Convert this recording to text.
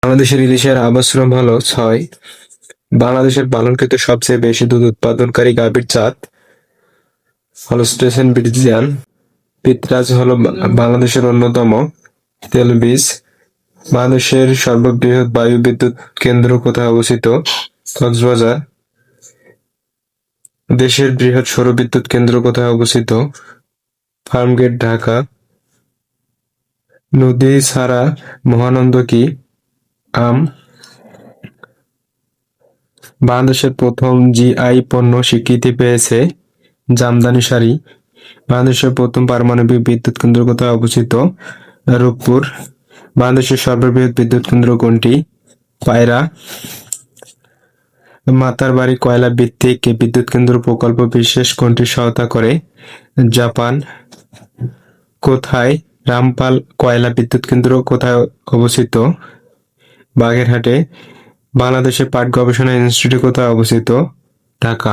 বাংলাদেশের ইলিশের আবাসশ্রম হলো ৬। বাংলাদেশের পালনকৃত সবচেয়ে বেশি দুধ উৎপাদনকারী গাভীর জাত হলস্টেইন ফ্রিজিয়ান। পিতরাজ হলো বাংলাদেশের অন্যতম তেলবীজ। বাংলাদেশের সর্ববৃহৎ বায়ুবিদ্যুৎ কেন্দ্র কোথায় অবস্থিত? কক্সবাজার। দেশের বৃহৎ সৌরবিদ্যুৎ কেন্দ্র কোথায় অবস্থিত? ফার্মগেট, ঢাকা। নদী ছাড়া মহানন্দ কি? আম। বাংলাদেশের প্রথম জিআই পণ্য স্বীকৃতি পেয়েছে জামদানি শাড়ি। বাংলাদেশের প্রথম পারমাণবিক বিদ্যুৎ কেন্দ্র কোথায় অবস্থিত? রূপপুর। বাংলাদেশের সর্ববৃহৎ বিদ্যুৎ কেন্দ্র কোনটি? পায়রা। মাতারবাড়ি কয়লা ভিত্তিক বিদ্যুৎ কেন্দ্র প্রকল্প বিশেষ কোনটি সহায়তা করে? জাপান। কোথায় রামপাল কয়লা বিদ্যুৎ কেন্দ্র কোথায় অবস্থিত? বাগেরহাটে। বাংলাদেশের পাট গবেষণা ইনস্টিটিউট কোথায় অবস্থিত? ঢাকা।